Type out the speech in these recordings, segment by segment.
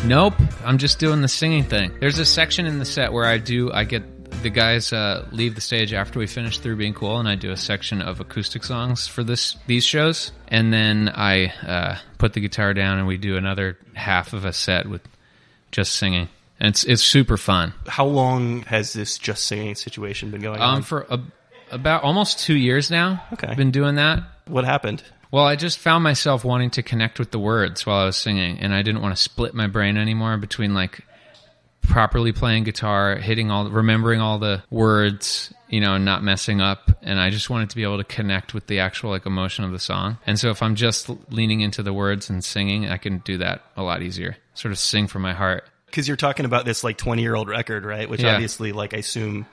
Nope, I'm just doing the singing thing. There's a section in the set where I get the guys leave the stage after we finish Through Being Cool, and I do a section of acoustic songs for these shows, and then I put the guitar down and we do another half of a set with just singing. And it's super fun. How long has this just singing situation been going on? For about almost 2 years now. Okay. I've been doing that. What happened? Well, I just found myself wanting to connect with the words while I was singing, and I didn't want to split my brain anymore between like properly playing guitar, remembering all the words, and not messing up. And I just wanted to be able to connect with the actual like emotion of the song. And so if I'm just leaning into the words and singing, I can do that a lot easier. Sort of sing from my heart. Because you're talking about this like 20-year-old record, right? Which obviously, like, I assume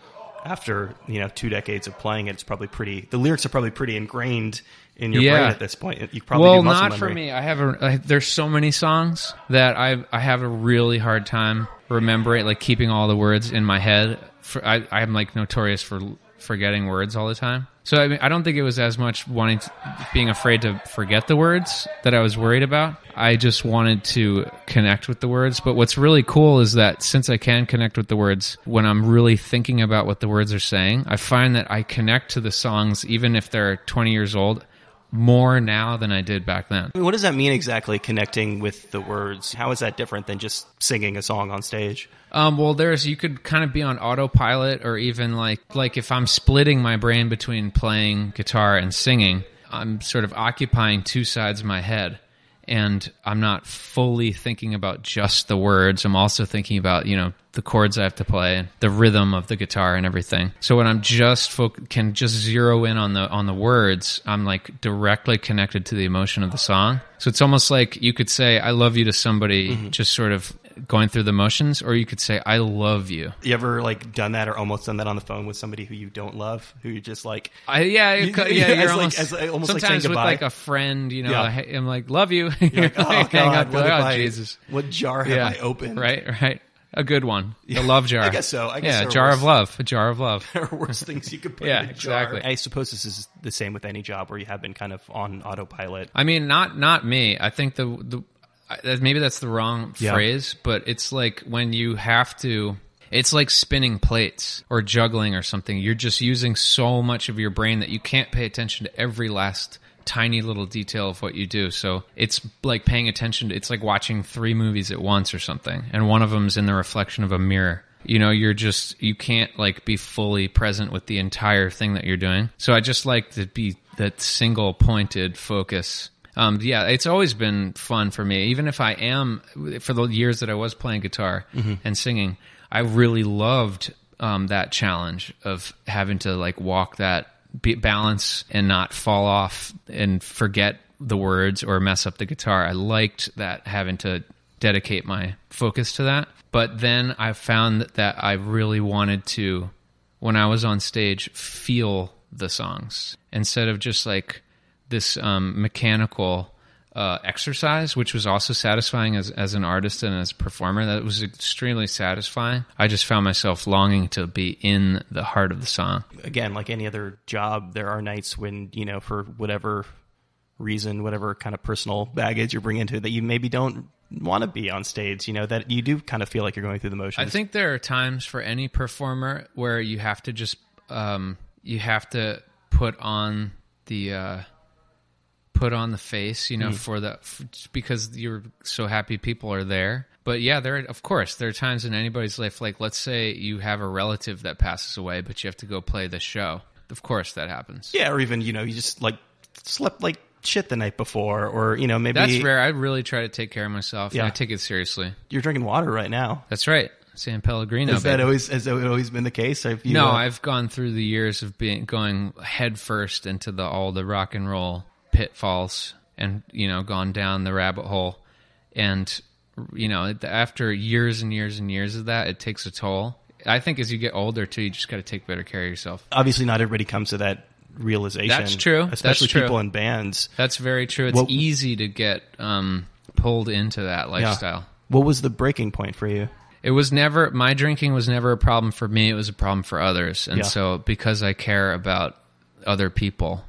after 2 decades of playing it, it's probably the lyrics are probably pretty ingrained in your brain at this point. You probably do muscle not memory. for me. There's so many songs that I have a really hard time remembering, like keeping all the words in my head. I'm like notorious for forgetting words all the time. So I mean, I don't think it was as much being afraid to forget the words that I was worried about. I just wanted to connect with the words. But what's really cool is that since I can connect with the words, when I'm really thinking about what the words are saying, I find that I connect to the songs, even if they're 20 years old, more now than I did back then. I mean, what does that mean exactly, connecting with the words? How is that different than just singing a song on stage? Well, you could kind of be on autopilot, or even like if I'm splitting my brain between playing guitar and singing, I'm sort of occupying two sides of my head, and I'm not fully thinking about just the words. I'm also thinking about, the chords I have to play, the rhythm of the guitar and everything. So when I'm can just zero in on the words, I'm like directly connected to the emotion of the song. So it's almost like you could say I love you to somebody just sort of going through the motions, or you could say I love you. You ever like done that or almost done that on the phone with somebody who you don't love, who you just like you're almost sometimes like saying goodbye. With like a friend, I'm like love you. You're like, oh God, Jesus, what jar have I opened? Right. A good one. The love jar. I guess so. A jar of love. A jar of love. There are worse things you could put in a jar. Exactly. I suppose this is the same with any job where you have been kind of on autopilot. I mean, not me. I think maybe that's the wrong phrase, but it's like when you have to... It's like spinning plates or juggling or something. You're just using so much of your brain that you can't pay attention to every last tiny little detail of what you do. So it's like paying attention to, it's like watching 3 movies at once or something, and one of them's in the reflection of a mirror. You can't like be fully present with the entire thing that you're doing. So I just like to be that single pointed focus. It's always been fun for me, even if I am, for the years that I was playing guitar and singing, I really loved that challenge of having to like walk that balance and not fall off and forget the words or mess up the guitar. I liked that, having to dedicate my focus to that. But then I found that I really wanted to, when I was on stage, feel the songs instead of just like this mechanical exercise, which was also satisfying as an artist and as a performer. That was extremely satisfying. I just found myself longing to be in the heart of the song. Again, like any other job, there are nights when, for whatever reason, whatever kind of personal baggage you're bringing to it, that you maybe don't want to be on stage, that you do kind of feel like you're going through the motions. I think there are times for any performer where you have to just put on the face, because you're so happy people are there. But yeah, there are times in anybody's life, like let's say you have a relative that passes away, but you have to go play the show. Of course that happens. Yeah, or even, you just like slept like shit the night before, or, maybe... That's rare. I really try to take care of myself. Yeah. I take it seriously. You're drinking water right now. That's right. San Pellegrino. Has that always been the case? No, I've gone through the years of going head first into all the rock and roll pitfalls and, gone down the rabbit hole. And, after years and years and years of that, it takes a toll. I think as you get older, too, you just got to take better care of yourself. Obviously, not everybody comes to that realization. That's true. Especially people in bands. That's very true. It's easy to get pulled into that lifestyle. Yeah. What was the breaking point for you? It was never... My drinking was never a problem for me. It was a problem for others. And so because I care about other people...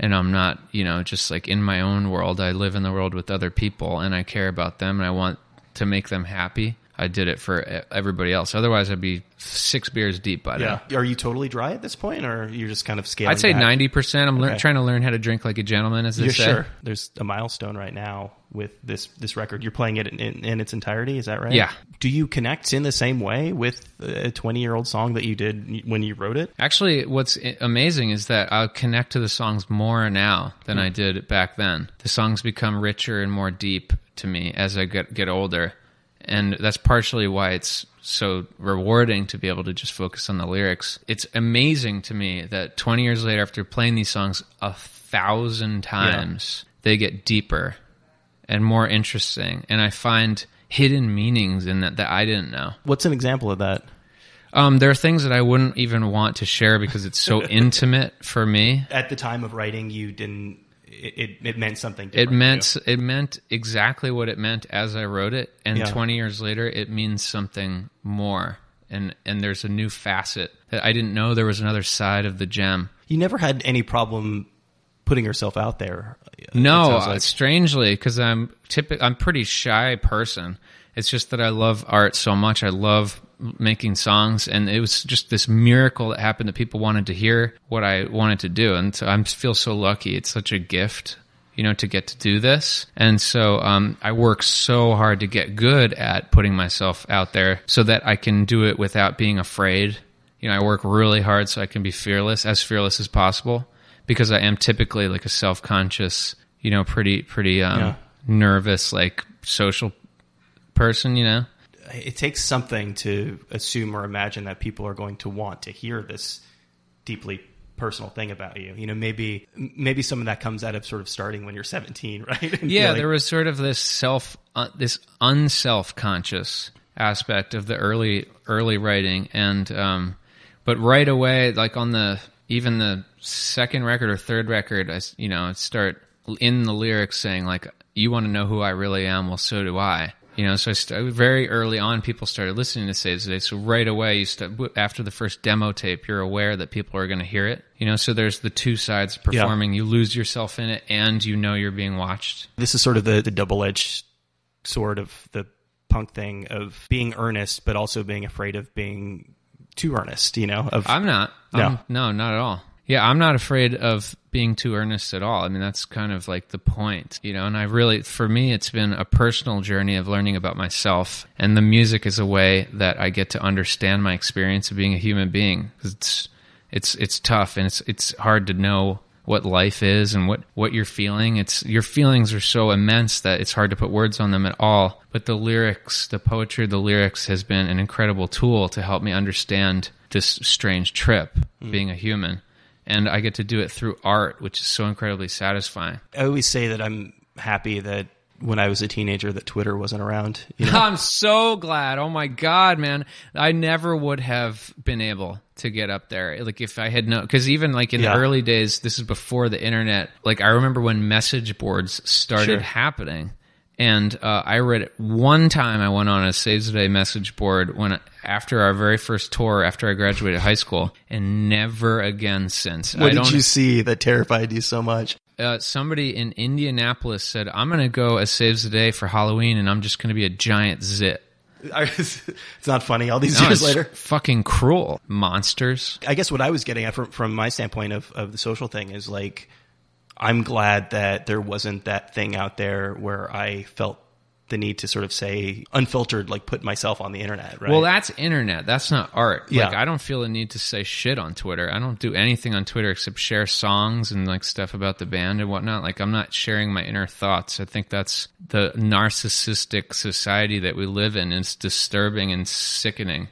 And I'm not, just like in my own world. I live in the world with other people, and I care about them, and I want to make them happy, I did it for everybody else. Otherwise, I'd be 6 beers deep by now. Are you totally dry at this point, or you're just kind of scaling I'd say back? 90%. I'm trying to learn how to drink like a gentleman, as they say. Sure. There's a milestone right now with this record. You're playing it in its entirety, is that right? Yeah. Do you connect in the same way with a 20-year-old song that you did when you wrote it? Actually, what's amazing is that I connect to the songs more now than I did back then. The songs become richer and more deep to me as I get older. And that's partially why it's so rewarding to be able to just focus on the lyrics. It's amazing to me that 20 years later, after playing these songs 1,000 times, they get deeper and more interesting. And I find hidden meanings in that I didn't know. What's an example of that? There are things that I wouldn't even want to share because it's so intimate for me. At the time of writing, you didn't... It meant something different. It meant exactly what it meant as I wrote it, and 20 years later, it means something more. And there's a new facet that I didn't know there was another side of the gem. You never had any problem putting yourself out there. No, strangely, because I'm a pretty shy person. It's just that I love art so much. I love making songs, and it was just this miracle that happened that people wanted to hear what I wanted to do, and so I feel so lucky. It's such a gift, to get to do this, and so I work so hard to get good at putting myself out there so that I can do it without being afraid. I work really hard so I can be fearless as possible, because I am typically like a self-conscious, pretty nervous, like social person, It takes something to assume or imagine that people are going to want to hear this deeply personal thing about you. Maybe some of that comes out of sort of starting when you're 17, right? There was sort of this this unself-conscious aspect of the early writing, and but right away, like on even the second record or third record, I start in the lyrics saying like, "You want to know who I really am? Well, so do I." So very early on, people started listening to Saves the Day. So right away, after the first demo tape, you're aware that people are going to hear it. So there's the two sides of performing. You lose yourself in it, and you're being watched. This is sort of the double-edged sword of the punk thing of being earnest, but also being afraid of being too earnest. I'm not. No, not at all. Yeah, I'm not afraid of being too earnest at all. I mean, that's kind of like the point, and for me, it's been a personal journey of learning about myself, and the music is a way that I get to understand my experience of being a human being. It's tough, and it's hard to know what life is and what you're feeling. Your feelings are so immense that it's hard to put words on them at all. But the lyrics, the poetry, the lyrics has been an incredible tool to help me understand this strange trip, being a human. And I get to do it through art, which is so incredibly satisfying. I always say that I'm happy that when I was a teenager that Twitter wasn't around. I'm so glad. Oh my God, man. I never would have been able to get up there. Like if I had known, because even like in the early days, this is before the internet. Like I remember when message boards started happening. And I read it one time. I went on a Saves the Day message board after our very first tour, after I graduated high school, and never again since. What did you see that terrified you so much? Somebody in Indianapolis said, "I'm going to go as Saves the Day for Halloween, and I'm just going to be a giant zit." It's not funny all these years later. Fucking cruel monsters. I guess what I was getting at from my standpoint of the social thing is like, I'm glad that there wasn't that thing out there where I felt the need to sort of say unfiltered, like put myself on the internet, right? Well, that's internet. That's not art. Yeah. Like, I don't feel the need to say shit on Twitter. I don't do anything on Twitter except share songs and like stuff about the band and whatnot. Like, I'm not sharing my inner thoughts. I think that's the narcissistic society that we live in. It's disturbing and sickening.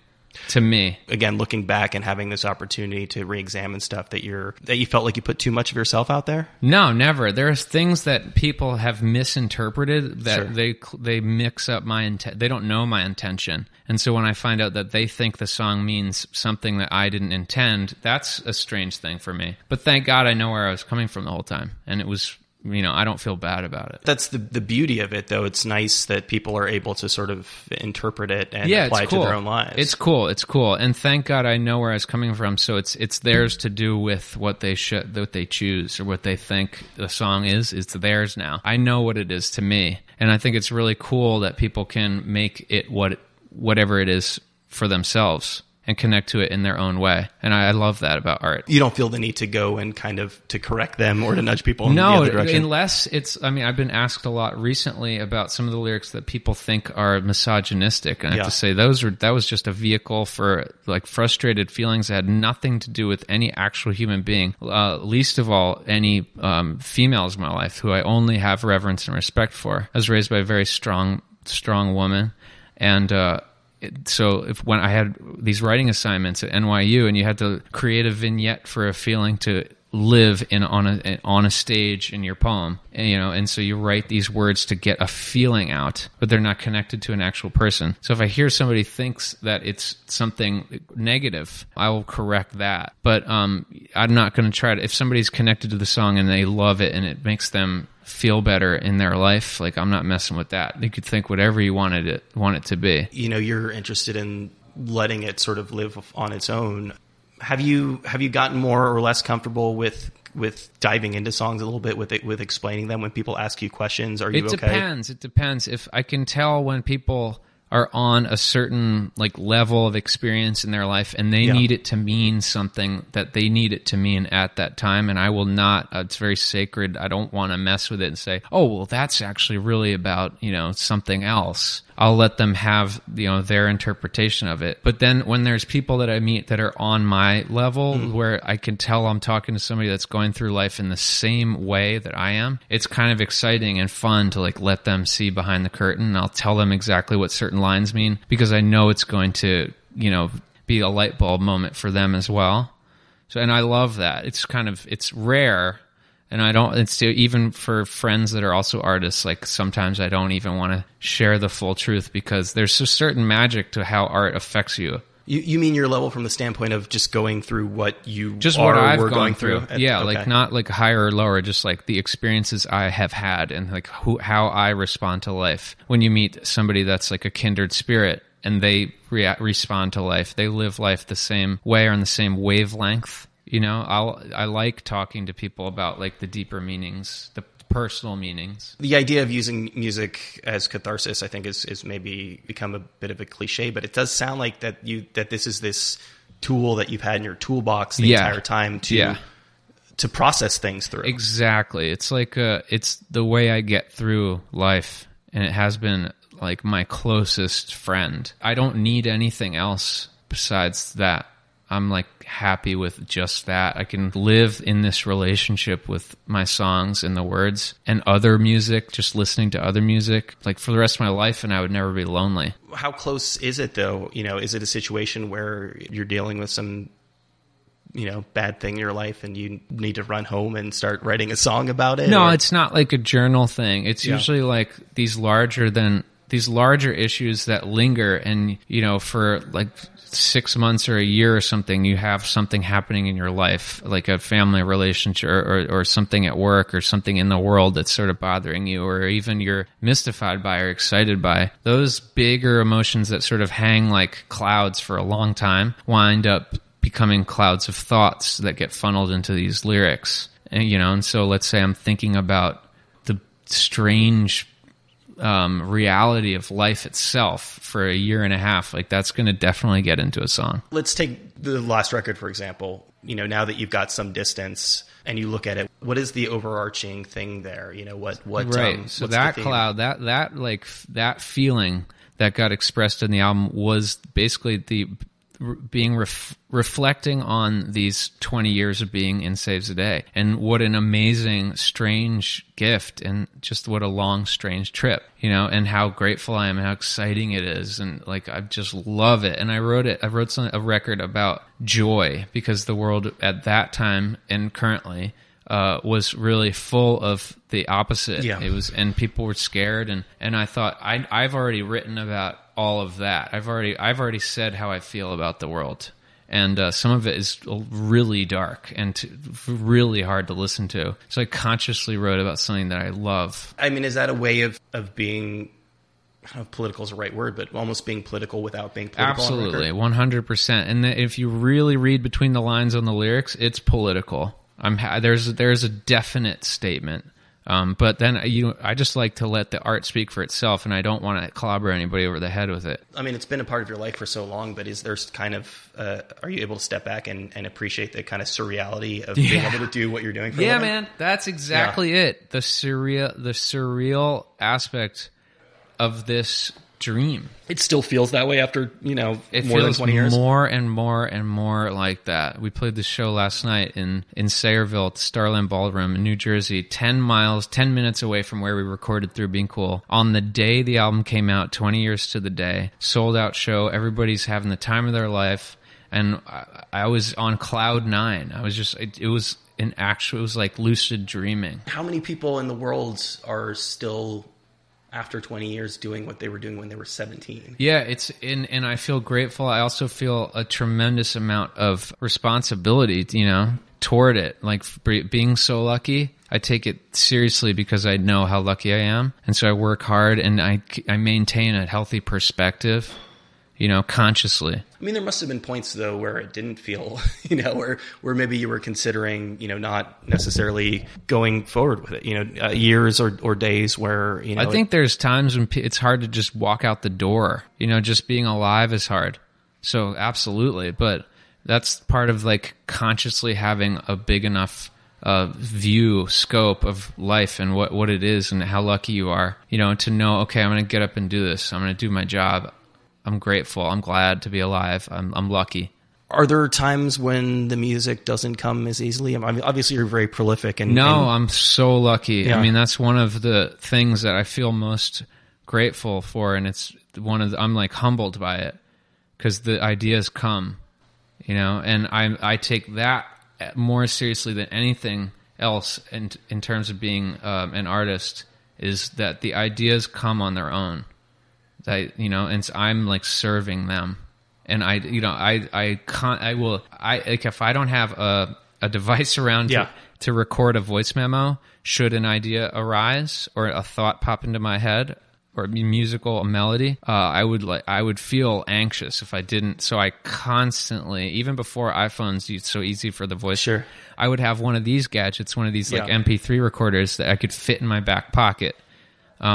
To me. Again, looking back and having this opportunity to re-examine stuff that you felt like you put too much of yourself out there? No, never. There's things that people have misinterpreted that they mix up my intent. They don't know my intention. And so when I find out that they think the song means something that I didn't intend, that's a strange thing for me. But thank God I know where I was coming from the whole time. And it was... I don't feel bad about it. That's the beauty of it, though. It's nice that people are able to sort of interpret it and apply it to their own lives. It's cool. And thank God I know where I was coming from, so it's theirs to do with what they choose or what they think the song is. It's theirs now. I know what it is to me. And I think it's really cool that people can make it whatever it is for themselves and connect to it in their own way. And I love that about art. You don't feel the need to go and kind of to correct them or to nudge people in the No, other direction? unless it's, I mean, I've been asked a lot recently about some of the lyrics that people think are misogynistic. And I have to say that was just a vehicle for like frustrated feelings that had nothing to do with any actual human being, least of all any females in my life who I only have reverence and respect for. I was raised by a very strong woman. And, so when I had these writing assignments at NYU and you had to create a vignette for a feeling to live on a stage in your poem, and so you write these words to get a feeling out, but they're not connected to an actual person. So if I hear somebody thinks that it's something negative, I will correct that. But I'm not going to try to, if somebody's connected to the song and they love it and it makes them feel better in their life, like I'm not messing with that. You could think whatever you want it to be. You're interested in letting it sort of live on its own. Have you gotten more or less comfortable with diving into songs a little bit with explaining them when people ask you questions? Are you okay? It depends. If I can tell when people are on a certain like level of experience in their life and they need it to mean something that they need it to mean at that time, and I will not, it's very sacred. I don't want to mess with it and say, oh, well, that's actually really about, something else. I'll let them have, their interpretation of it. But then when there's people that I meet that are on my level where I can tell I'm talking to somebody that's going through life in the same way that I am, it's kind of exciting and fun to like let them see behind the curtain. I'll tell them exactly what certain lines mean because I know it's going to, be a light bulb moment for them as well. So, and I love that. It's rare. And it's even for friends that are also artists, like sometimes I don't even want to share the full truth because there's a certain magic to how art affects you. You mean your level from the standpoint of just going through what I've gone through. Okay. Like not like higher or lower, just like the experiences I have had and like how I respond to life. When you meet somebody that's like a kindred spirit and they respond to life, they live life the same way or on the same wavelength. I like talking to people about like the deeper meanings, the personal meanings. The idea of using music as catharsis, I think, is maybe become a bit of a cliche, but it does sound like that this is this tool that you've had in your toolbox the entire time to process things through. Exactly. It's like it's the way I get through life, and it has been like my closest friend. I don't need anything else besides that. I'm like happy with just that. I can live in this relationship with my songs and the words and other music, just listening to other music, like for the rest of my life, and I would never be lonely. How close is it though? Is it a situation where you're dealing with some, bad thing in your life and you need to run home and start writing a song about it? No, it's not like a journal thing. It's usually like these larger issues that linger and, for like 6 months or a year or something, you have something happening in your life, like a family relationship or something at work or something in the world that's sort of bothering you, or even you're mystified by or excited by. Those bigger emotions that sort of hang like clouds for a long time wind up becoming clouds of thoughts that get funneled into these lyrics. And so let's say I'm thinking about the strange reality of life itself for a year and a half, like that's going to definitely get into a song. Let's take the last record, for example. Now that you've got some distance and you look at it, what is the overarching thing there? What right. So that cloud, that feeling that got expressed in the album was basically reflecting on these 20 years of being in Saves the Day, and what an amazing, strange gift, and just what a long, strange trip, and how grateful I am and how exciting it is, and like I just love it. And I wrote a record about joy because the world at that time and currently was really full of the opposite. Yeah. It was, and people were scared, and I thought I've already written about all of that. I've already said how I feel about the world, and some of it is really dark and really hard to listen to. So I consciously wrote about something that I love. I mean, is that a way of being? I don't know if political is the right word, but almost being political without being political. Absolutely, 100%. And if you really read between the lines on the lyrics, it's political. There's a definite statement But then I just like to let the art speak for itself, and I don't want to clobber anybody over the head with it. I mean, it's been a part of your life for so long, but is there kind of, are you able to step back and appreciate the kind of surreality of being able to do what you're doing for a living? Man, that's exactly it. The surreal aspect of this dream. It still feels that way after, more than 20 It years? feels more and more and more like that. We played the show last night in Sayreville at Starland Ballroom in New Jersey, 10 minutes away from where we recorded Through Being Cool. On the day the album came out, 20 years to the day, sold out show. Everybody's having the time of their life. And I was on cloud 9. I was just, it was like lucid dreaming. How many people in the world are still, after 20 years, doing what they were doing when they were 17? Yeah, and I feel grateful. I also feel a tremendous amount of responsibility, toward it. Like being so lucky, I take it seriously because I know how lucky I am. And so I work hard and I maintain a healthy perspective, consciously. I mean, there must have been points, though, where it didn't feel, where maybe you were considering, not necessarily going forward with it, years or days where, I think there's times when it's hard to just walk out the door, just being alive is hard. So absolutely. But that's part of like consciously having a big enough scope of life and what it is and how lucky you are, to know, okay, I'm going to get up and do this. I'm going to do my job. I'm grateful. I'm glad to be alive. I'm lucky. Are there times when the music doesn't come as easily? I mean, obviously, you're very prolific. I'm so lucky. Yeah. I mean, that's one of the things that I feel most grateful for, and it's I'm like humbled by it because the ideas come, and I take that more seriously than anything else in terms of being an artist, is that the ideas come on their own. And I'm like serving them, and if I don't have a device around to record a voice memo, should an idea arise or a thought pop into my head or a melody, I would feel anxious if I didn't. So I constantly, even before iPhones, it's so easy for the voice. Sure. I would have one of these gadgets, one of these like MP3 recorders that I could fit in my back pocket,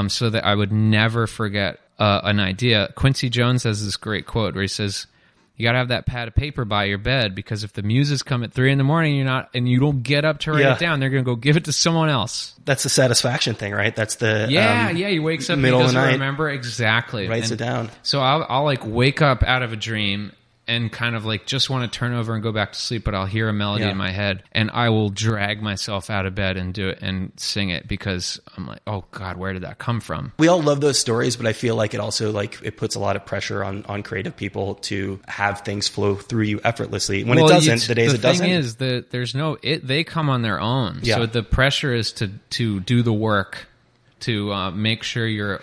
so that I would never forget an idea. Quincy Jones has this great quote where he says, "You got to have that pad of paper by your bed because if the muses come at 3 a.m, you don't get up to write it down, they're going to go give it to someone else." That's the satisfaction thing, right? That's the he wakes up and he doesn't remember exactly, writes it down. So I'll like wake up out of a dream and kind of like just want to turn over and go back to sleep, but I'll hear a melody in my head and I will drag myself out of bed and do it and sing it because I'm like, oh God, where did that come from? We all love those stories, but I feel like it also it puts a lot of pressure on creative people to have things flow through you effortlessly. When it doesn't, the days it doesn't. The thing is that there's they come on their own. Yeah. So the pressure is to do the work, to make sure you're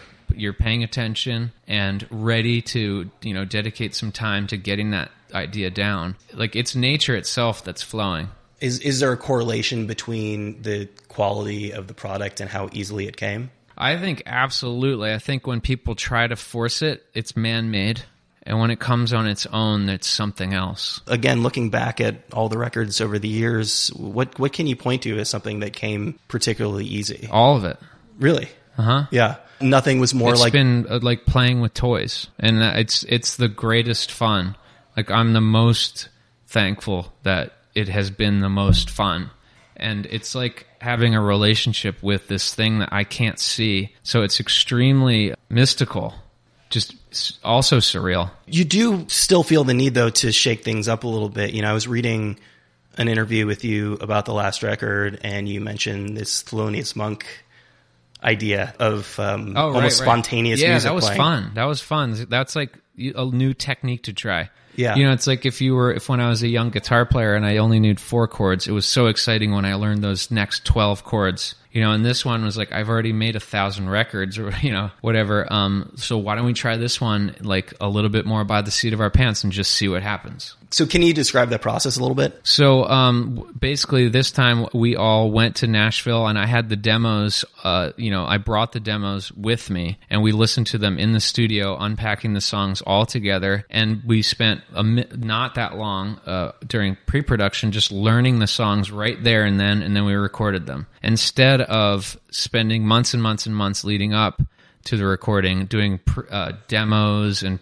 paying attention and ready to, dedicate some time to getting that idea down. Like it's nature itself that's flowing. Is there a correlation between the quality of the product and how easily it came? I think absolutely. I think when people try to force it, it's man-made. And when it comes on its own, it's something else. Again, looking back at all the records over the years, what can you point to as something that came particularly easy? All of it. Really? Uh-huh. Yeah. Nothing was more it's been like playing with toys, and it's the greatest fun. Like I'm the most thankful that it has been the most fun, and it's like having a relationship with this thing that I can't see. So it's extremely mystical, just also surreal. You do still feel the need though to shake things up a little bit. I was reading an interview with you about the last record, and you mentioned this Thelonious Monk idea of almost spontaneous music. Yeah, playing. That was fun. That's like a new technique to try. Yeah. It's like if when I was a young guitar player and I only knew 4 chords, it was so exciting when I learned those next 12 chords. And this one was like, I've already made 1,000 records or, whatever. So why don't we try this one like a little bit more by the seat of our pants and just see what happens? So can you describe that process a little bit? So basically this time we all went to Nashville, and I had the demos, I brought the demos with me, and we listened to them in the studio, unpacking the songs all together, and we spent not that long during pre-production just learning the songs right there and then we recorded them. Instead of spending months and months and months leading up to the recording, doing demos and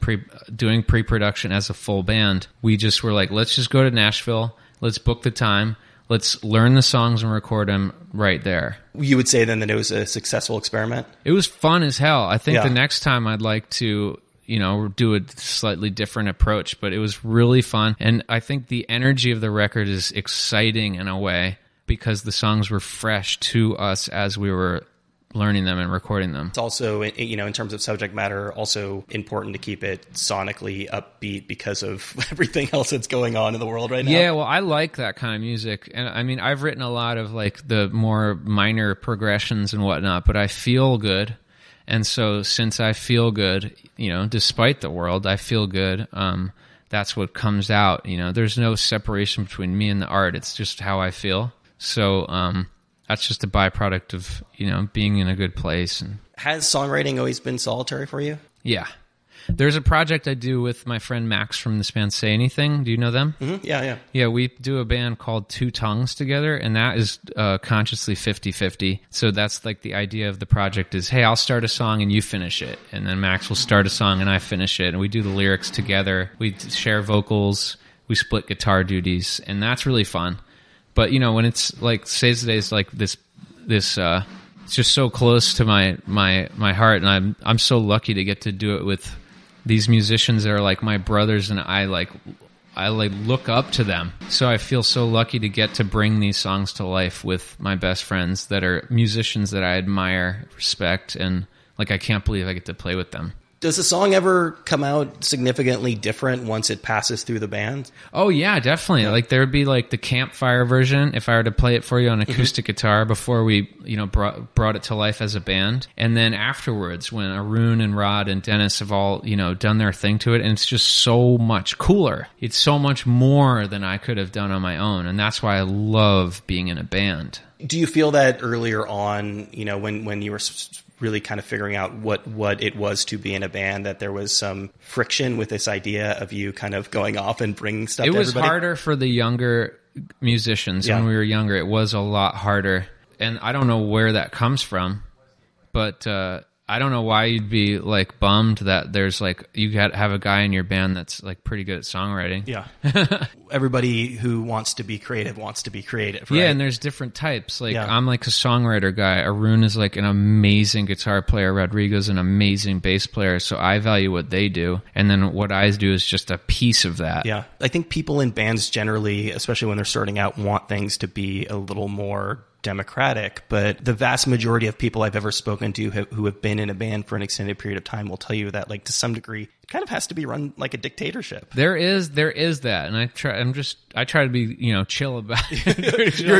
doing pre-production as a full band, we just were like, let's just go to Nashville, let's book the time, let's learn the songs and record them right there. You would say then that it was a successful experiment? It was fun as hell. I think the next time I'd like to, do a slightly different approach, but it was really fun. And I think the energy of the record is exciting in a way because the songs were fresh to us as we were learning them and recording them. It's also, in terms of subject matter, also important to keep it sonically upbeat because of everything else that's going on in the world right now. Yeah, well, I like that kind of music. And I mean, I've written a lot of like the more minor progressions and whatnot, but I feel good. And so since I feel good, despite the world, I feel good. That's what comes out. There's no separation between me and the art. It's just how I feel. So, that's just a byproduct of, being in a good place. And has songwriting always been solitary for you? Yeah. There's a project I do with my friend Max from this band Say Anything. Do you know them? Mm-hmm. Yeah. Yeah, we do a band called Two Tongues together, and that is consciously 50-50. So that's like the idea of the project is, hey, I'll start a song and you finish it. And then Max will start a song and I finish it. And we do the lyrics together. We share vocals. We split guitar duties. And that's really fun. But when it's like Say's Days, like this, it's just so close to my heart, and I'm so lucky to get to do it with these musicians that are like my brothers, and I look up to them. So I feel so lucky to get to bring these songs to life with my best friends that are musicians that I admire, respect, and like I can't believe I get to play with them. Does the song ever come out significantly different once it passes through the band? Oh, yeah, definitely. Yeah. Like, there would be, like, the campfire version, if I were to play it for you on acoustic guitar before we, brought it to life as a band. And then afterwards, when Arun and Rod and Dennis have all, done their thing to it, and it's just so much cooler. It's so much more than I could have done on my own, and that's why I love being in a band. Do you feel that earlier on, when you were really kind of figuring out what it was to be in a band, that there was some friction with this idea of you kind of going off and bringing stuff to everybody? It was harder for the younger musicians. When we were younger. It was a lot harder. And I don't know where that comes from, but I don't know why you'd be like bummed that there's like you have a guy in your band that's like pretty good at songwriting. Yeah. Everybody who wants to be creative, right? Yeah, and there's different types. Like I'm like a songwriter guy. Arun is like an amazing guitar player. Rodrigo's an amazing bass player. So I value what they do, and then what I do is just a piece of that. Yeah, I think people in bands generally, especially when they're starting out, want things to be a little more democratic, but the vast majority of people I've ever spoken to who have been in a band for an extended period of time will tell you that, like, to some degree, it kind of has to be run like a dictatorship. There is that, and I try to be chill about it. You're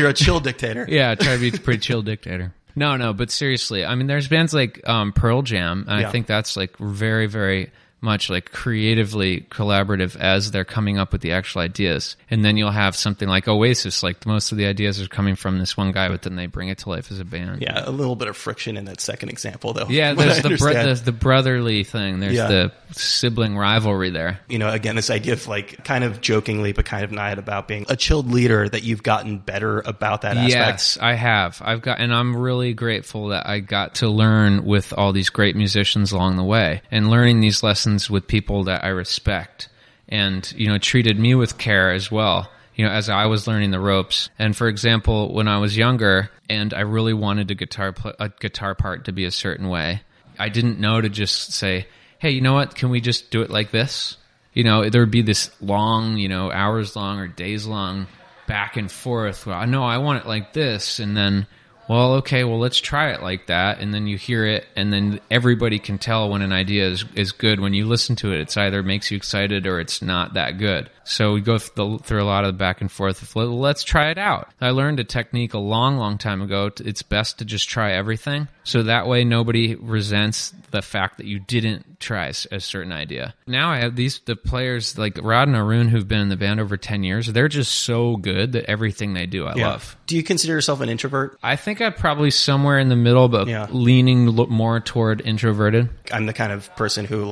a chill dictator. Yeah, I try to be a pretty chill dictator. No, but seriously, I mean, there's bands like Pearl Jam, and I think that's like very, very much like creatively collaborative as they're coming up with the actual ideas. And then you'll have something like Oasis, like most of the ideas are coming from this one guy, but then they bring it to life as a band. Yeah, a little bit of friction in that second example, though. Yeah, there's the brotherly thing. There's the sibling rivalry there. Again, this idea of like kind of jokingly, but kind of not about being a chilled leader, that you've gotten better about that aspect. Yes, I have. And I'm really grateful that I got to learn with all these great musicians along the way, and learning these lessons with people that I respect, and treated me with care as well, as I was learning the ropes. And for example, when I was younger and I really wanted a guitar part to be a certain way, I didn't know to just say, hey, you know what, can we just do it like this? There would be this long, hours long or days long back and forth. Well, no, I want it like this. And then well, okay, well, let's try it like that. And then you hear it, and then everybody can tell when an idea is good. When you listen to it, it's either makes you excited or it's not that good. So we go through a lot of the back and forth of, let's try it out. I learned a technique a long, long time ago. It's best to just try everything. So that way nobody resents the fact that you didn't try a certain idea. Now I have the players like Rod and Arun who've been in the band over 10 years. They're just so good that everything they do, I love. Do you consider yourself an introvert? I think I'm probably somewhere in the middle, but leaning more toward introverted. I'm the kind of person who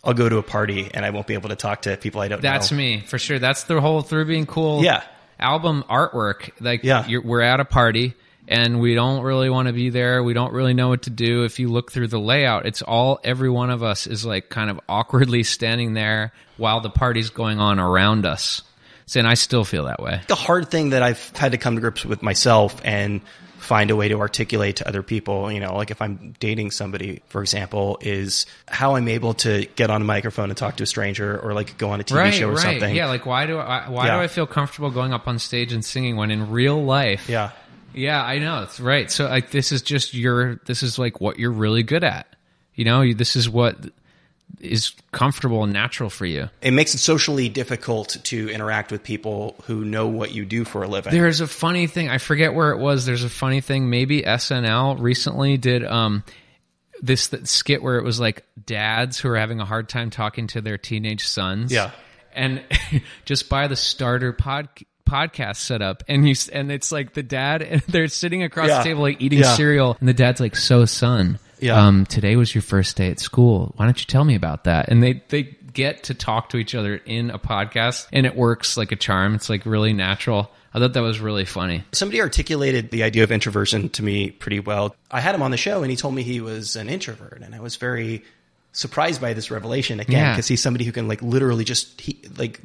I'll go to a party and I won't be able to talk to people I don't know. That's me, for sure. That's the whole Through Being Cool album artwork. We're at a party and we don't really want to be there. We don't really know what to do. If you look through the layout, it's every one of us is kind of awkwardly standing there while the party's going on around us. And I still feel that way. The hard thing that I've had to come to grips with myself and find a way to articulate to other people, if I'm dating somebody, for example, is how I'm able to get on a microphone and talk to a stranger or go on a TV show or something. Yeah, why do I feel comfortable going up on stage and singing when in real life? Yeah, I know. It's right. So this is just what you're really good at. This is what is comfortable and natural for you. It makes it socially difficult to interact with people who know what you do for a living. There's a funny thing. I forget where it was. There's a funny thing. Maybe SNL recently did this skit where it was dads who are having a hard time talking to their teenage sons. Yeah. And just by the starter podcast setup, and it's the dad, and they're sitting across the table eating cereal, and the dad's so son, today was your first day at school. Why don't you tell me about that? And they get to talk to each other in a podcast, and it works like a charm. It's really natural. I thought that was really funny. Somebody articulated the idea of introversion to me pretty well. I had him on the show, and he told me he was an introvert, and I was very surprised by this revelation again, because he's somebody who can literally just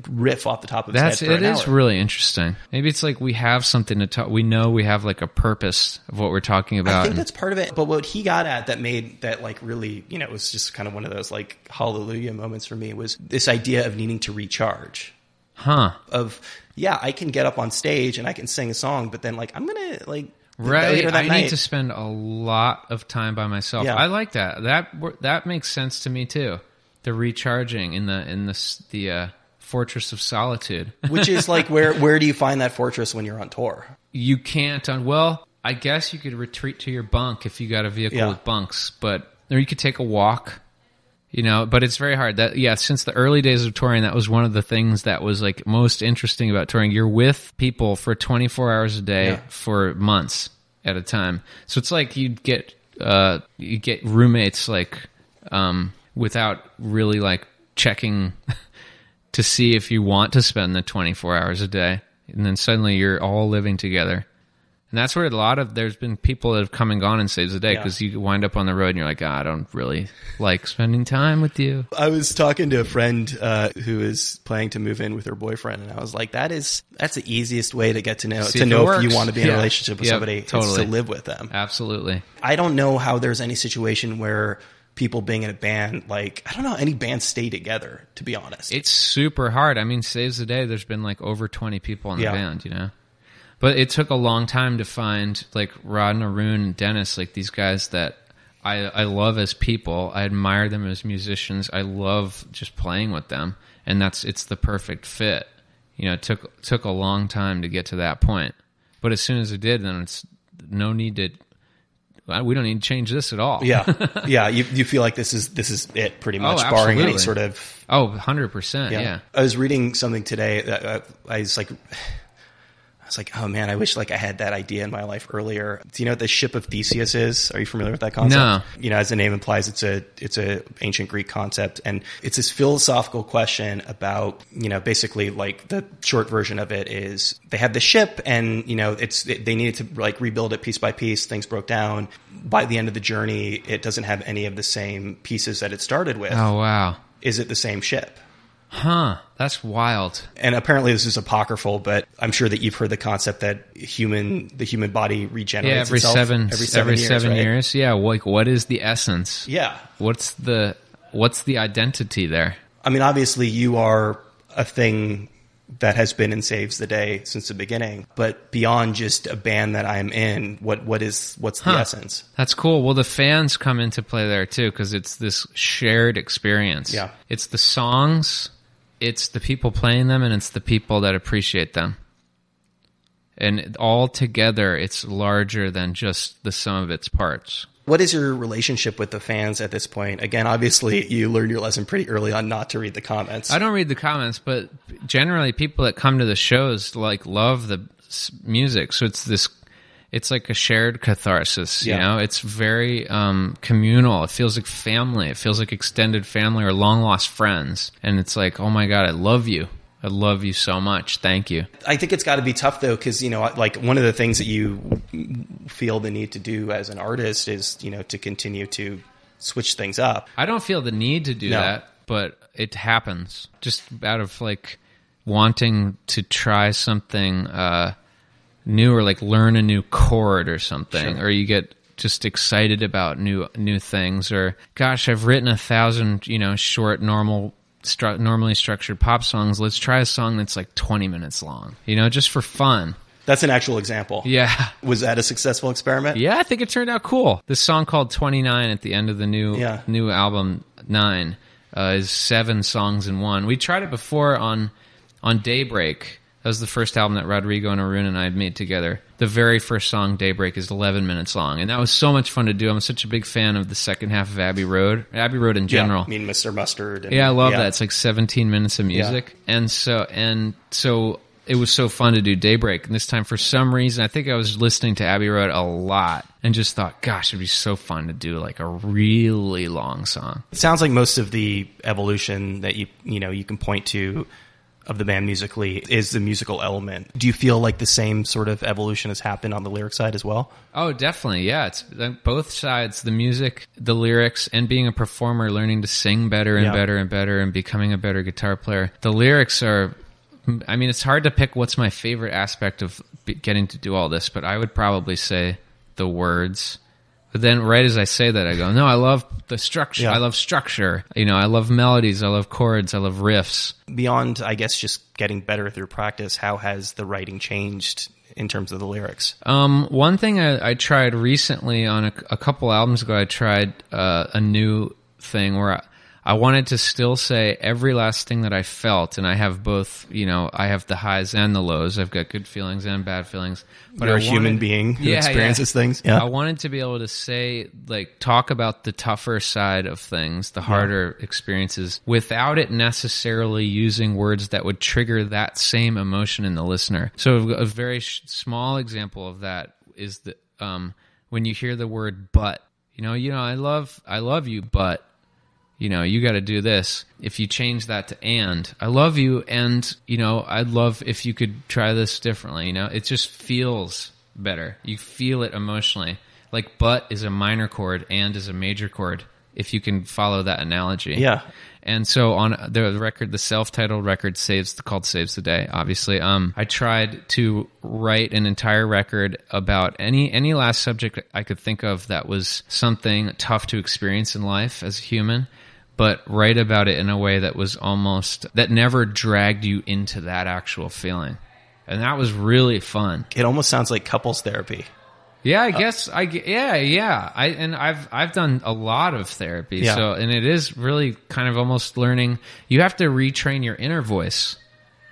riff off the top of his head for an hour. It is really interesting. Maybe it's we have something to talk. We know we have a purpose of what we're talking about. I think that's part of it. But what he got at that made that really, it was just kind of one of those hallelujah moments for me, was this idea of needing to recharge. I can get up on stage and I can sing a song, but then I'm gonna right. I need to spend a lot of time by myself. Yeah. I like that. That makes sense to me too. The recharging in the fortress of solitude. Which is where do you find that fortress when you're on tour? You can't I guess you could retreat to your bunk if you got a vehicle with bunks, or you could take a walk. But it's very hard. Since the early days of touring, that was one of the things that was most interesting about touring. You're with people for 24 hours a day for months at a time. So it's you get roommates without really checking to see if you want to spend the 24 hours a day, and then suddenly you're all living together. And that's where there's been people that have come and gone in Saves the Day, because you wind up on the road and you're I don't really like spending time with you. I was talking to a friend who is planning to move in with her boyfriend, and I was that's the easiest way to get to know if you want to be in a relationship with somebody, totally. Is to live with them. Absolutely. I don't know how there's any situation where people being in a band, I don't know how any bands stay together, to be honest. It's super hard. I mean, Saves the Day, there's been over 20 people in the band, But it took a long time to find Rod and Arun and Dennis, these guys that I love as people. I admire them as musicians. I love just playing with them, and it's the perfect fit. It took a long time to get to that point, but as soon as it did, then it's no need to. We don't need to change this at all. You feel this is it pretty much, barring any sort of 100%. Yeah. I was reading something today that I was oh man, I wish I had that idea in my life earlier. Do you know what the Ship of Theseus is? Are you familiar with that concept? No. As the name implies, it's a ancient Greek concept, and it's this philosophical question about, basically the short version of it is they had the ship, and they needed to rebuild it piece by piece. Things broke down. By the end of the journey, it doesn't have any of the same pieces that it started with. Oh wow. Is it the same ship? Huh, that's wild. And apparently this is apocryphal, but I'm sure that you've heard the concept that the human body regenerates every itself every seven years. Right? Yeah, what is the essence? Yeah. What's the identity there? I mean, obviously you are a thing that has been and saves the day since the beginning. But beyond just a band that I'm in, what's the essence? That's cool. Well, the fans come into play there too, because it's this shared experience. Yeah. It's the songs, it's the people playing them, and it's the people that appreciate them. And all together, it's larger than just the sum of its parts. What is your relationship with the fans at this point? Again, obviously, you learned your lesson pretty early on not to read the comments. I don't read the comments, but generally, people that come to the shows love the music. So it's like a shared catharsis. You know, it's very communal. It feels like family. It feels like extended family or long lost friends. And it's like, oh my God, I love you. I love you so much. Thank you. I think it's got to be tough, though, because, like one of the things that you feel the need to do as an artist is, to continue to switch things up. I don't feel the need to do that, but it happens just out of wanting to try something new or learn a new chord or something, or you get just excited about new things, or gosh, I've written 1,000, short, normally structured pop songs. Let's try a song that's 20 minutes long, just for fun. That's an actual example. Yeah. Was that a successful experiment? Yeah, I think it turned out cool. This song called 29 at the end of the new album 9 is 7 songs in one. We tried it before on Daybreak. That was the first album that Rodrigo and Arun and I had made together. The very first song, Daybreak, is 11 minutes long. And that was so much fun to do. I'm such a big fan of the second half of Abbey Road. Abbey Road in general. I mean, Mr. Mustard. I love that. It's 17 minutes of music. Yeah. And so it was so fun to do Daybreak. And this time, for some reason, I think I was listening to Abbey Road a lot and just thought, gosh, it'd be so fun to do a really long song. It sounds like most of the evolution that you can point to of the band musically is the musical element. Do you feel like the same sort of evolution has happened on the lyric side as well? Oh, definitely. Yeah. It's both sides, the music, the lyrics, and being a performer, learning to sing better and better and better and becoming a better guitar player. The lyrics are, it's hard to pick what's my favorite aspect of getting to do all this, but I would probably say the words. But then right as I say that, I go, no, I love the structure. Yeah. I love structure. I love melodies. I love chords. I love riffs. Beyond, I guess, just getting better through practice, how has the writing changed in terms of the lyrics? One thing I tried recently on a couple albums ago, I tried a new thing where I wanted to still say every last thing that I felt, and I have both, I have the highs and the lows. I've got good feelings and bad feelings. But you're a human being who experiences things. Yeah. I wanted to be able to say, talk about the tougher side of things, the harder experiences, without it necessarily using words that would trigger that same emotion in the listener. So a very small example of that is that when you hear the word "but," I love you, but. You got to do this. If you change that to "and," I love you, and, I'd love if you could try this differently, it just feels better. You feel it emotionally. "But" is a minor chord, "and" is a major chord, if you can follow that analogy. Yeah. And so on the record, the self-titled record called Saves the Day, obviously. I tried to write an entire record about any last subject I could think of that was something tough to experience in life as a human, but write about it in a way that was that never dragged you into that actual feeling. And that was really fun. It almost sounds like couples therapy. Yeah, I guess. I've done a lot of therapy. Yeah. So, and it is really kind of almost learning. You have to retrain your inner voice.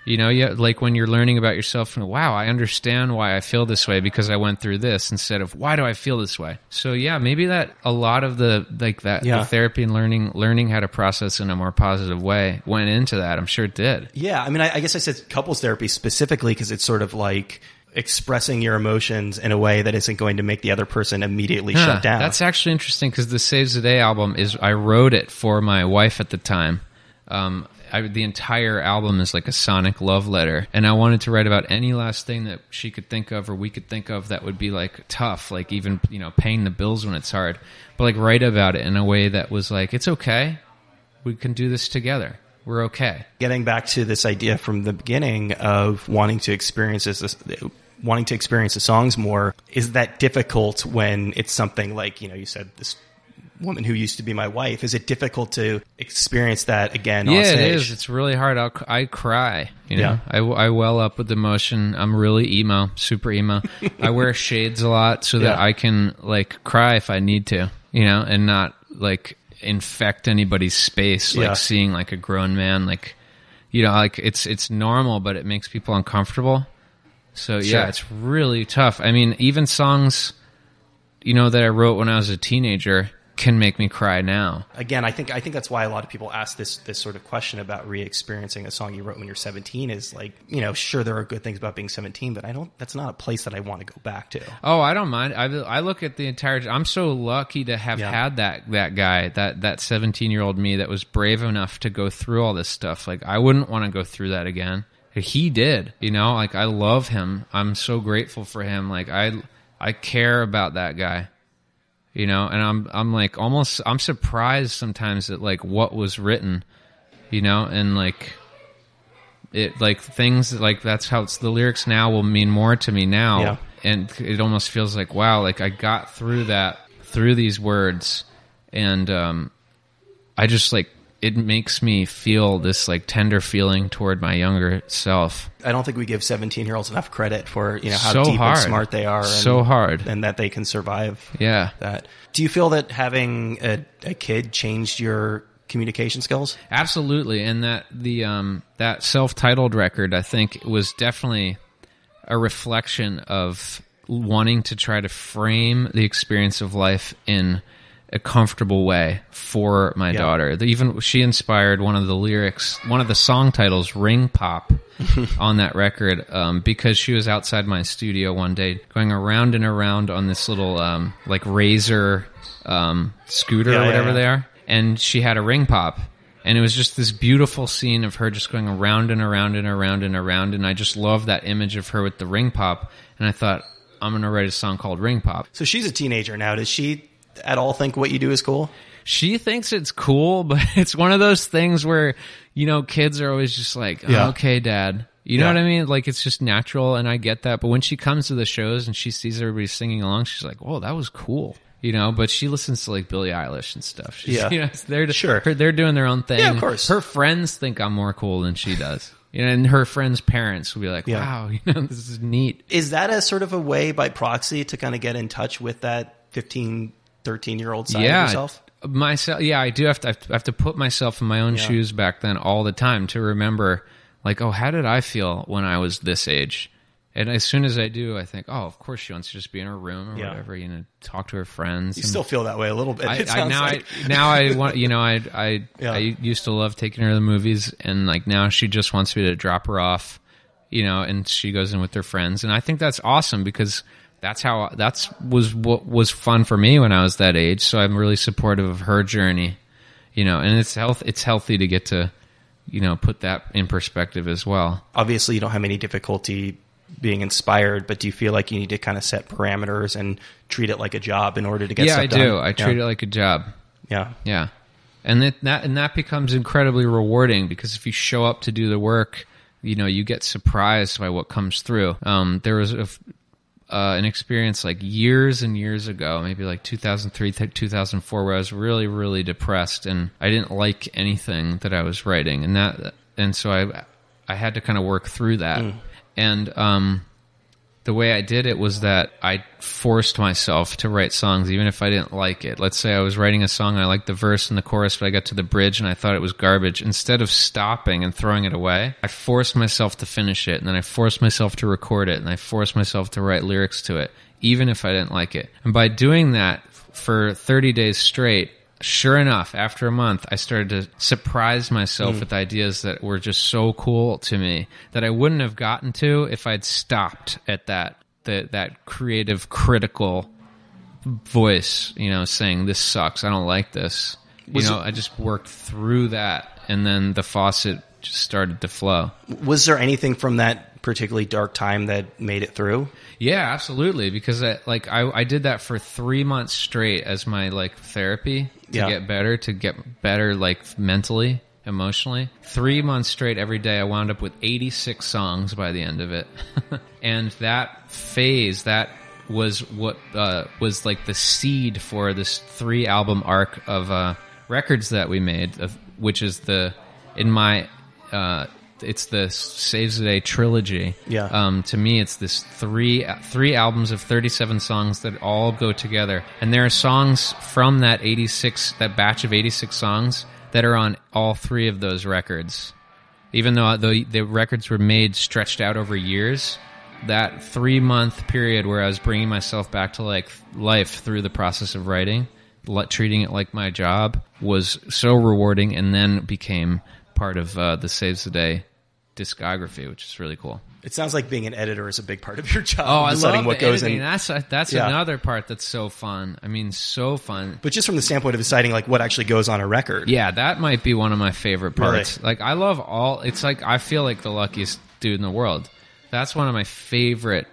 When you're learning about yourself, and wow, I understand why I feel this way because I went through this, instead of why do I feel this way. So yeah, maybe that a lot of the the therapy and learning how to process in a more positive way went into that. I'm sure it did. Yeah, I guess I said couples therapy specifically because it's sort of like expressing your emotions in a way that isn't going to make the other person immediately shut down. That's actually interesting because the Saves the Day album I wrote it for my wife at the time. The entire album is like a sonic love letter, and I wanted to write about any last thing that she could think of or we could think of that would be tough, even paying the bills when it's hard, but write about it in a way that was it's okay, we can do this together. We're okay. Getting back to this idea from the beginning of wanting to experience the songs more, is that difficult when it's something you said, this woman who used to be my wife. Is it difficult to experience that again on Yeah, stage? it is. It's really hard. I cry. You know, I well up with emotion. I'm really emo, super emo. I wear shades a lot so that I can like cry if I need to, you know, and not like infect anybody's space, like seeing like a grown man, like, you know, like it's normal, but it makes people uncomfortable. So yeah, it's really tough. I mean, even songs, you know, that I wrote when I was a teenager can make me cry now. Again, I think that's why a lot of people ask this sort of question about re-experiencing a song you wrote when you're 17 is like, you know, sure, there are good things about being 17, but that's not a place that I want to go back to. Oh, I don't mind. I look at the entire, I'm so lucky to have had that guy, that 17-year-old me that was brave enough to go through all this stuff. Like, I wouldn't want to go through that again. He did, you know, like, I love him. I'm so grateful for him. Like, I care about that guy, you know, and I'm like almost, I'm surprised sometimes at like what was written, you know, and like it, like things like that's how the lyrics now will mean more to me now. Yeah. And it almost feels like, wow, like I got through that, through these words. And I just like, it makes me feel this like tender feeling toward my younger self. I don't think we give 17-year-olds enough credit for, you know, how deep and smart they are. And that they can survive that. Do you feel that having a kid changed your communication skills? Absolutely. And that that self-titled record, I think, was definitely a reflection of wanting to try to frame the experience of life in a comfortable way for my daughter. Even she inspired one of the lyrics, one of the song titles, Ring Pop, on that record, because she was outside my studio one day going around and around on this little like Razor scooter or whatever they are, and she had a ring pop. And it was just this beautiful scene of her just going around and around and around and around, and I just love that image of her with the ring pop, and I thought, I'm going to write a song called Ring Pop. So she's a teenager now. Does she at all think what you do is cool? She thinks it's cool, but it's one of those things where, you know, kids are always just like, oh, okay, Dad. You know what I mean? Like, it's just natural, and I get that. But when she comes to the shows and she sees everybody singing along, she's like, whoa, that was cool. You know, but she listens to like Billie Eilish and stuff. She's, you know, they're doing their own thing. Yeah, of course. Her friends think I'm more cool than she does. You know, and her friends' parents will be like, wow, you know, this is neat. Is that a sort of a way by proxy to kind of get in touch with that 15, 13-year-old side of yourself? I do have to put myself in my own shoes back then all the time to remember, like, oh, how did I feel when I was this age? And as soon as I do, I think, oh, of course she wants to just be in her room or whatever, you know, talk to her friends. You still feel that way a little bit. I used to love taking her to the movies, and like now she just wants me to drop her off, you know, and she goes in with her friends, and I think that's awesome because that was what was fun for me when I was that age. So I'm really supportive of her journey, you know, and it's healthy to get to, you know, put that in perspective as well. Obviously, you don't have any difficulty being inspired, but do you feel like you need to kind of set parameters and treat it like a job in order to get stuff done? Yeah, I do. I treat it like a job. Yeah. And that becomes incredibly rewarding because if you show up to do the work, you know, you get surprised by what comes through. There was an experience like years and years ago, maybe like 2003, 2004, where I was really, really depressed and I didn't like anything that I was writing, and so I had to kind of work through that. And the way I did it was that I forced myself to write songs even if I didn't like it. Let's say I was writing a song and I liked the verse and the chorus, but I got to the bridge and I thought it was garbage. Instead of stopping and throwing it away, I forced myself to finish it, and then I forced myself to record it, and I forced myself to write lyrics to it, even if I didn't like it. And by doing that for 30 days straight, sure enough, after a month, I started to surprise myself with ideas that were just so cool to me that I wouldn't have gotten to if I'd stopped at that creative, critical voice, you know, saying, this sucks, I don't like this. I just worked through that, and then the faucet just started to flow. Was there anything from that particularly dark time that made it through? Yeah, absolutely. Because I did that for 3 months straight as my like therapy to get better like mentally, emotionally. 3 months straight every day. I wound up with 86 songs by the end of it. And that phase, that was what was like the seed for this 3-album arc of records that we made, which is it's the Saves the Day trilogy. Yeah. To me, it's this three albums of 37 songs that all go together, and there are songs from that batch of 86 songs that are on all 3 of those records. Even though the records were stretched out over years, that 3-month period where I was bringing myself back to like life through the process of writing, treating it like my job, was so rewarding, and then became part of the Saves the Day discography, which is really cool. It sounds like being an editor is a big part of your job. Oh, I love what goes in. That's another part that's so fun. I mean, so fun. But just from the standpoint of deciding like what actually goes on a record. Yeah, that might be one of my favorite parts. Really? Like, I love it's like I feel like the luckiest dude in the world. That's one of my favorite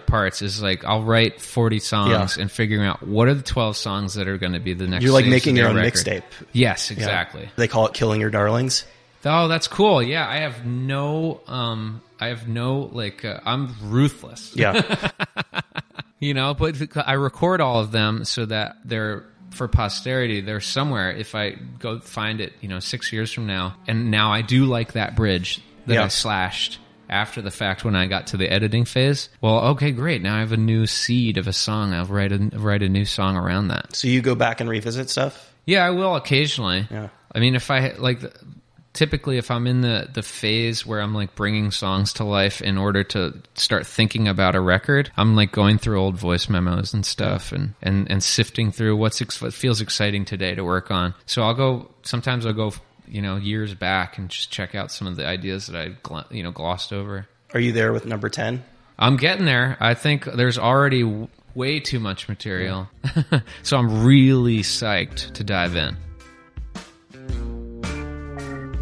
parts is like I'll write 40 songs and figuring out what are the 12 songs that are going to be the next. You're like making your own record. mixtape. Yes, exactly. Yeah. They call it Killing Your Darlings. Oh, that's cool. Yeah, I have no I'm ruthless. Yeah. But I record all of them so that they're for posterity. They're somewhere if I go find it, 6 years from now. And now I do like that bridge that I slashed after the fact when I got to the editing phase. Well, okay, great. Now I have a new seed of a song. I'll write a new song around that. So you go back and revisit stuff? Yeah, I will occasionally. Yeah. I mean, if I typically if I'm in the phase where I'm like bringing songs to life in order to start thinking about a record, I'm like going through old voice memos and stuff and sifting through what feels exciting today to work on. So sometimes I'll go years back and just check out some of the ideas that I glossed over. Are you there with number 10? I'm getting there. I think there's already way too much material. So I'm really psyched to dive in.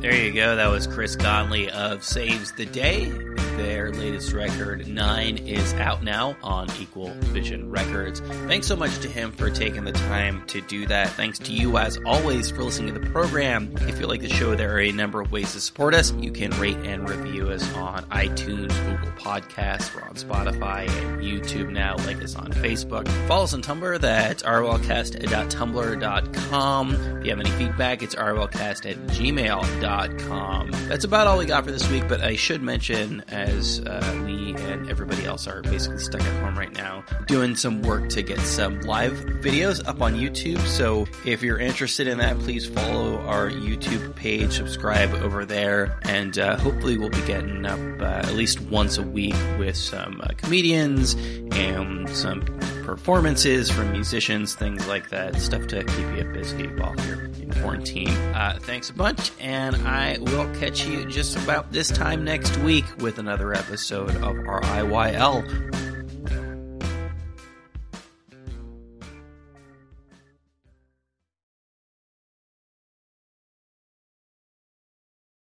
There you go. That was Chris Conley of Saves the Day. Their latest record, 9, is out now on Equal Vision Records. Thanks so much to him for taking the time to do that. Thanks to you, as always, for listening to the program. If you like the show, there are a number of ways to support us. You can rate and review us on iTunes, Google Podcasts. We're on Spotify and YouTube now. Like us on Facebook. Follow us on Tumblr. That's rwellcast.tumblr.com. If you have any feedback, it's rwellcast@gmail.com. That's about all we got for this week, but I should mention, as we and everybody else are basically stuck at home right now, doing some work to get some live videos up on YouTube. So if you're interested in that, please follow our YouTube page, subscribe over there, and hopefully we'll be getting up at least once a week with some comedians and some performances from musicians, things like that, stuff to keep you busy while you're in quarantine. Thanks a bunch, and I will catch you just about this time next week with another episode of RIYL.